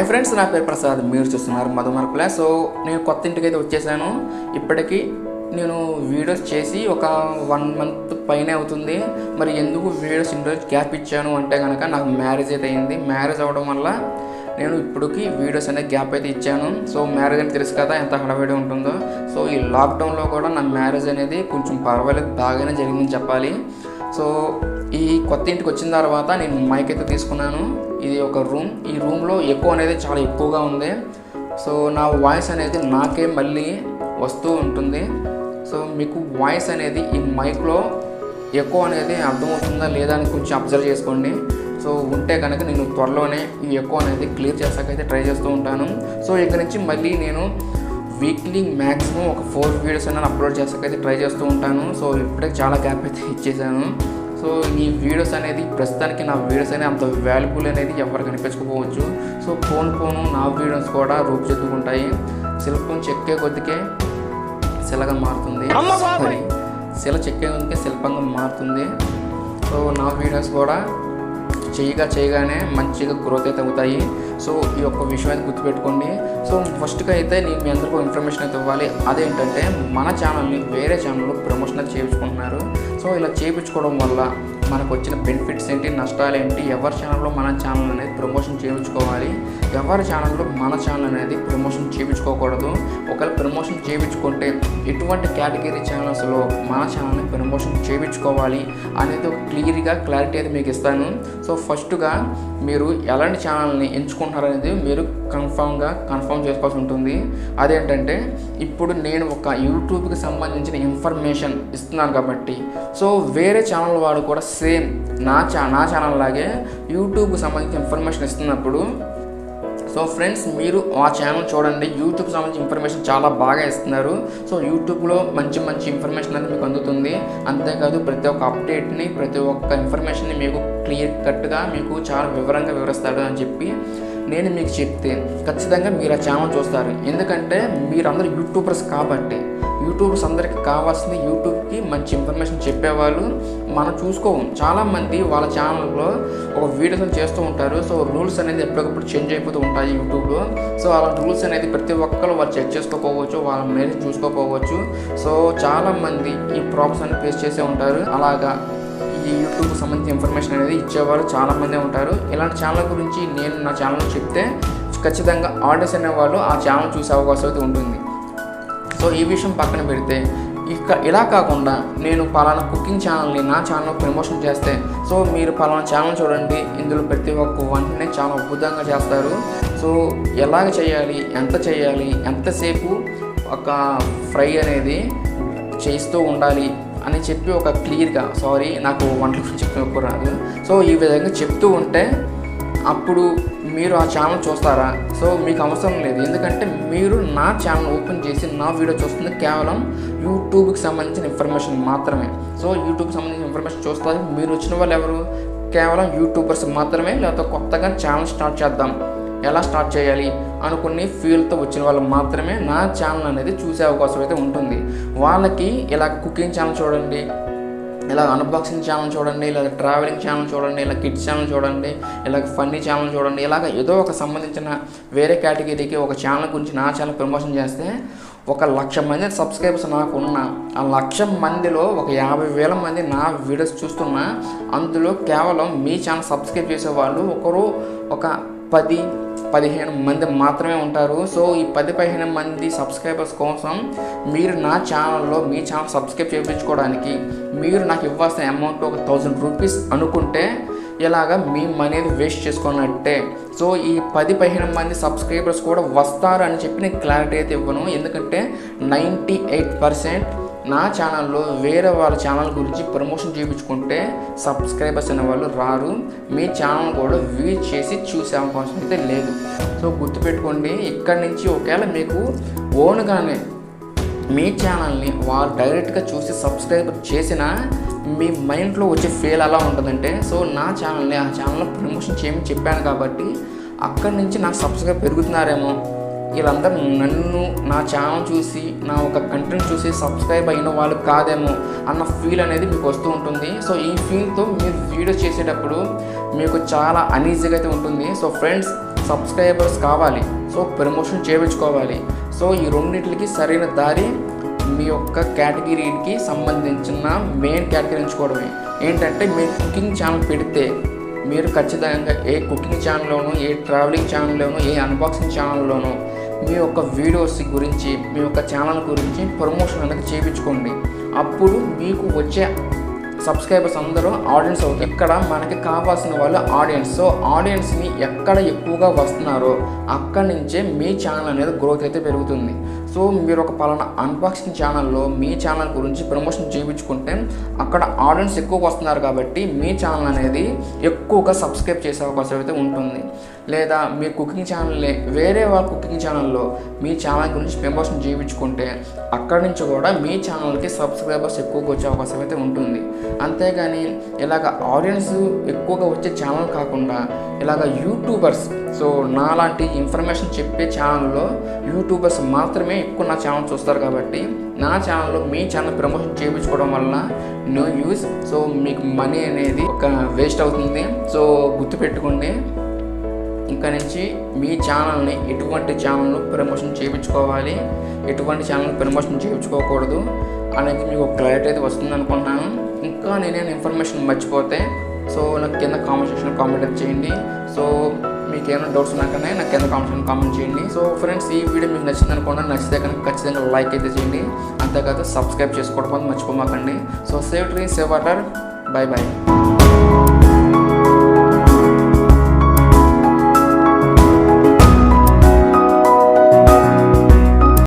Friends, నా పేరు ప్రసాద్. మీరు చూస్తున్నారు మధు. సో నేను కొత్త ఇంటికి అయితే వచ్చేసాను. ఇప్పటికీ నేను వీడియోస్ చేసి ఒక 1 మంత్ పైనే అవుతుంది. మరి ఎందుకు వీడియోస్ ఇన్ని రోజులు గ్యాప్ ఇచ్చాను అంటే కనుక నాకు మ్యారేజ్ అయితే అయింది. మ్యారేజ్ అవ్వడం వల్ల నేను ఇప్పటికి వీడియోస్ అనేది గ్యాప్ అయితే ఇచ్చాను. సో మ్యారేజ్ అని తెలుసు కదా ఎంత హడావిడి ఉంటుందో. సో ఈ లాక్డౌన్లో కూడా నా మ్యారేజ్ అనేది కొంచెం పర్వాలేదు, బాగానే జరిగిందని చెప్పాలి. సో ఈ కొత్త ఇంటికి వచ్చిన తర్వాత నేను మైక్ అయితే తీసుకున్నాను. ఇది ఒక రూమ్. ఈ రూమ్లో ఎక్కువ అనేది చాలా ఎక్కువగా ఉంది. సో నా వాయిస్ అనేది నాకే మళ్ళీ వస్తూ ఉంటుంది. సో మీకు వాయిస్ అనేది ఈ మైక్లో ఎక్కువ అనేది అర్థమవుతుందా లేదా అని కొంచెం అబ్జర్వ్ చేసుకోండి. సో ఉంటే కనుక నేను త్వరలోనే ఈ ఎక్కువ అనేది క్లియర్ చేసాకైతే ట్రై చేస్తూ ఉంటాను. సో ఇక్కడ నుంచి మళ్ళీ నేను వీక్లీ మ్యాక్సిమం ఒక 4 వీడియోస్ అయినా అప్లోడ్ చేసాకైతే ట్రై చేస్తూ ఉంటాను. సో ఇప్పుడే చాలా గ్యాప్ అయితే ఇచ్చేసాను. సో ఈ వీడియోస్ అనేది ప్రస్తుతానికి నా వీడియోస్ అనేది అంత వాల్యుబుల్ అనేది ఎవరికి కనిపించకపోవచ్చు. సో పోను నా వీడియోస్ కూడా రూపుదిద్దుకుంటాయి. శిల్పం చెక్కే కొద్దికే శిలగా మారుతుంది, శిల చెక్కే కొద్దికే శిల్పంగా మారుతుంది. సో నా వీడియోస్ కూడా చేయగానే మంచిగా గ్రోత్ అయితే అవుతాయి. సో ఈ యొక్క విషయం అయితే గుర్తుపెట్టుకోండి. సో ఫస్ట్గా అయితే నేను మీ అందరికీ ఇన్ఫర్మేషన్ అయితే ఇవ్వాలి. అదేంటంటే మన ఛానల్ని వేరే ఛానల్లో ప్రమోషన్ చేయించుకుంటున్నారు. సో ఇలా చేయించుకోవడం వల్ల మనకు వచ్చిన బెనిఫిట్స్ ఏంటి, నష్టాలు ఏంటి, ఎవరి ఛానల్లో మన ఛానల్ అనేది ప్రమోషన్ చేయించుకోవాలి, ఎవరి ఛానల్లో మన ఛానల్ అనేది ప్రమోషన్ చేయించుకోకూడదు, ఒకవేళ ప్రమోషన్ చేయించుకుంటే ఎటువంటి కేటగిరీ ఛానల్స్లో మన ఛానల్ని ప్రమోషన్ చేయించుకోవాలి అనేది ఒక క్లారిటీ అయితే మీకు ఇస్తాను. సో ఫస్ట్గా మీరు ఎలాంటి ఛానల్ని ఎంచుకుంటున్నారనేది మీరు కన్ఫర్మ్ చేసుకోవాల్సి ఉంటుంది. అదేంటంటే ఇప్పుడు నేను ఒక యూట్యూబ్కి సంబంధించిన ఇన్ఫర్మేషన్ ఇస్తున్నాను కాబట్టి సో వేరే ఛానల్ వాడు కూడా సేమ్ నా ఛానల్ లాగే యూట్యూబ్కి సంబంధించిన ఇన్ఫర్మేషన్ ఇస్తున్నప్పుడు సో ఫ్రెండ్స్ మీరు ఆ ఛానల్ చూడండి. యూట్యూబ్కి సంబంధించిన ఇన్ఫర్మేషన్ చాలా బాగా ఇస్తున్నారు. సో యూట్యూబ్లో మంచి ఇన్ఫర్మేషన్ అనేది మీకు అందుతుంది. అంతేకాదు ప్రతి ఒక్క అప్డేట్ని, ప్రతి ఒక్క ఇన్ఫర్మేషన్ని మీకు క్లియర్ కట్గా మీకు చాలా వివరంగా వివరిస్తాడు అని చెప్పి నేను మీకు చెప్తే ఖచ్చితంగా మీరు ఆ ఛానల్ చూస్తారు. ఎందుకంటే మీరందరూ యూట్యూబర్స్ కాబట్టి యూట్యూబర్స్ అందరికీ కావాల్సింది యూట్యూబ్కి మంచి ఇన్ఫర్మేషన్ చెప్పేవాళ్ళు. మనం చూసుకోము. చాలామంది వాళ్ళ ఛానల్లో ఒక వీడియోస్ చేస్తూ ఉంటారు. సో రూల్స్ అనేది ఎప్పటికప్పుడు చేంజ్ అయిపోతూ ఉంటాయి యూట్యూబ్లో. సో అలా రూల్స్ అనేది ప్రతి ఒక్కరు వాళ్ళు చెక్ చేసుకోకపోవచ్చు, వాళ్ళ మీద చూసుకోకపోవచ్చు. సో చాలామంది ఈ ప్రాబ్లమ్స్ అనేది ఫేస్ చేసే ఉంటారు. అలాగా ఈ యూట్యూబ్కి సంబంధించిన ఇన్ఫర్మేషన్ అనేది ఇచ్చేవారు చాలామంది ఉంటారు. ఇలాంటి ఛానల్ గురించి నేను నా ఛానల్లో చెప్తే ఖచ్చితంగా ఆడియన్స్ అనేవాళ్ళు ఆ ఛానల్ చూసే అవకాశం అయితే ఉంటుంది. సో ఈ విషయం పక్కన పెడితే ఇలా కాకుండా నేను పలానా కుకింగ్ ఛానల్ని నా ఛానల్ ప్రమోషన్ చేస్తే సో మీరు పలానా ఛానల్ చూడండి, ఇందులో ప్రతి ఒక్క వంటనే చాలా అద్భుతంగా చేస్తారు. సో ఎలాగ చేయాలి, ఎంత చేయాలి, ఎంతసేపు ఒక ఫ్రై అనేది చేస్తూ ఉండాలి అని చెప్పి ఒక క్లియర్గా నాకు వంటల గురించి చెప్పినప్పుడు రాదు. సో ఈ విధంగా చెప్తూ ఉంటే అప్పుడు మీరు ఆ ఛానల్ చూస్తారా? సో మీకు అవసరం లేదు. ఎందుకంటే మీరు నా ఛానల్ ఓపెన్ చేసి నా వీడియో చూస్తుంది కేవలం యూట్యూబ్కి సంబంధించిన ఇన్ఫర్మేషన్ మాత్రమే. సో యూట్యూబ్కి సంబంధించిన ఇన్ఫర్మేషన్ చూస్తారు. మీరు వచ్చిన వాళ్ళు ఎవరు? కేవలం యూట్యూబర్స్ మాత్రమే. లేకపోతే కొత్తగా ఛానల్ స్టార్ట్ చేద్దాం, ఎలా స్టార్ట్ చేయాలి అనుకుని ఫీల్తో వచ్చిన వాళ్ళు మాత్రమే నా ఛానల్ అనేది చూసే అవకాశం అయితే ఉంటుంది. వాళ్ళకి ఇలా కుకింగ్ ఛానల్ చూడండి, ఇలా అన్బాక్సింగ్ ఛానల్ చూడండి, ఇలా ట్రావెలింగ్ ఛానల్ చూడండి, ఇలా కిడ్స్ ఛానల్ చూడండి, ఇలా ఫన్నీ ఛానల్ చూడండి, ఇలాగ ఏదో ఒక సంబంధించిన వేరే కేటగిరీకి ఒక ఛానల్ గురించి నా ఛానల్ ప్రమోషన్ చేస్తే 1,00,000 మంది సబ్స్క్రైబర్స్ నాకున్న ఆ 1,00,000 మందిలో ఒక 50,000 మంది నా వీడియోస్ చూస్తున్నా. అందులో కేవలం మీ ఛానల్ సబ్స్క్రైబ్ చేసేవాళ్ళు ఒక 10-15 మంది మాత్రమే ఉంటారు. సో ఈ 10-15 మంది సబ్స్క్రైబర్స్ కోసం మీరు నా ఛానల్లో మీ ఛానల్ సబ్స్క్రైబ్ చేయించుకోవడానికి మీరు నాకు ఇవ్వాల్సిన అమౌంట్ ఒక 1000 రూపీస్ అనుకుంటే ఇలాగా మీ మనీ వేస్ట్ చేసుకున్నట్టే. సో ఈ 10-15 మంది సబ్స్క్రైబర్స్ కూడా వస్తారు అని చెప్పి నేను క్లారిటీ అయితే ఇవ్వను. ఎందుకంటే 98% నా ఛానల్లో వేరే వాళ్ళ ఛానల్ గురించి ప్రమోషన్ చేయించుకుంటే సబ్స్క్రైబర్స్ అనే వాళ్ళు రారు. మీ ఛానల్ కూడా వ్యూ చేసి చూసే అవకాశం అయితే లేదు. సో గుర్తుపెట్టుకోండి. ఇక్కడి నుంచి ఒకవేళ మీకు ఓన్గానే మీ ఛానల్ని వాళ్ళు డైరెక్ట్గా చూసి సబ్స్క్రైబ్ చేసిన మీ మైండ్లో వచ్చే ఫీల్ ఎలా ఉంటుందంటే సో నా ఛానల్ని ఆ ఛానల్లో ప్రమోషన్ చేయమని చెప్పాను కాబట్టి అక్కడి నుంచి నాకు సబ్స్క్రైబ్ పెరుగుతున్నారేమో, వీళ్ళందరూ నన్ను నా ఛానల్ చూసి నా ఒక కంటెంట్ చూసి సబ్స్క్రైబ్ అయిన వాళ్ళు కాదేమో అన్న ఫీల్ అనేది మీకు వస్తూ ఉంటుంది. సో ఈ ఫీల్తో మీరు వీడియో చేసేటప్పుడు మీకు చాలా అనీజీగా అయితే ఉంటుంది. సో ఫ్రెండ్స్, సబ్స్క్రైబర్స్ కావాలి, సో ప్రమోషన్ చేయించుకోవాలి. సో ఈ రెండింటికి సరైన దారి మీ యొక్క కేటగిరీకి సంబంధించిన మెయిన్ కేటగిరీ ఎంచుకోవడమే. ఏంటంటే మీరు కుకింగ్ ఛానల్ పెడితే మీరు ఖచ్చితంగా ఏ కుకింగ్ ఛానల్లోనూ, ఏ ట్రావెలింగ్ ఛానల్లోనూ, ఏ అన్బాక్సింగ్ ఛానల్లోనూ మీ యొక్క వీడియోస్ గురించి, మీ యొక్క ఛానల్ గురించి ప్రమోషన్ అనేది చేయించుకోండి. అప్పుడు మీకు వచ్చే సబ్స్క్రైబర్స్ అందరూ ఆడియన్స్ అవుతారు. ఇక్కడ మనకి కావాల్సిన వాళ్ళు ఆడియన్స్. సో ఆడియన్స్ని ఎక్కడ ఎక్కువగా వస్తున్నారో అక్కడి నుంచే మీ ఛానల్ అనేది గ్రోత్ అయితే పెరుగుతుంది. సో మీరు ఒక పలానా అన్బాక్సింగ్ ఛానల్లో మీ ఛానల్ గురించి ప్రమోషన్ చేయించుకుంటే అక్కడ ఆడియన్స్ ఎక్కువగా వస్తున్నారు కాబట్టి మీ ఛానల్ అనేది ఎక్కువగా సబ్స్క్రైబ్ చేసే అవకాశం అయితే ఉంటుంది. లేదా మీ కుకింగ్ ఛానల్ని వేరే వాళ్ళ కుకింగ్ ఛానల్లో మీ ఛానల్ గురించి ప్రమోషన్ చేయించుకుంటే అక్కడి నుంచి కూడా మీ ఛానల్కి సబ్స్క్రైబర్స్ ఎక్కువగా వచ్చే అవకాశం అయితే ఉంటుంది. అంతేగాని ఇలాగ ఆడియన్స్ ఎక్కువగా వచ్చే ఛానల్ కాకుండా ఇలాగ యూట్యూబర్స్, సో నాలాంటి ఇన్ఫర్మేషన్ చెప్పే ఛానల్లో యూట్యూబర్స్ మాత్రమే ఎక్కువ నా ఛానల్ చూస్తారు కాబట్టి నా ఛానల్లో మీ ఛానల్ ప్రమోషన్ చేయించుకోవడం వల్ల నో యూస్. సో మీకు మనీ అనేది ఒక వేస్ట్ అవుతుంది. సో గుర్తుపెట్టుకోండి, ఇంకా నుంచి మీ ఛానల్ని ఎటువంటి ఛానల్ను ప్రమోషన్ చేయించుకోవాలి, ఎటువంటి ఛానల్ ప్రమోషన్ చేయించుకోకూడదు అనేది మీకు ఒక క్లారిటీ అయితే వస్తుంది అనుకుంటున్నాను. ఇంకా నేనేమైనా ఇన్ఫర్మేషన్ మర్చిపోతే సో నాకు కింద కామెంట్ సెక్షన్లో కామెంట్ అయితే చేయండి. సో మీకు ఏమైనా డౌట్స్ ఉన్నాకనే నాకు కింద కామెంట్ చేయండి. సో ఫ్రెండ్స్, ఈ వీడియో మీకు నచ్చింది అనుకోండి. నచ్చితే కనుక ఖచ్చితంగా లైక్ అయితే చేయండి. అంతేకాదు సబ్స్క్రైబ్ చేసుకోవడం మర్చిపోమాకండి. So save tree, save water. Bye by.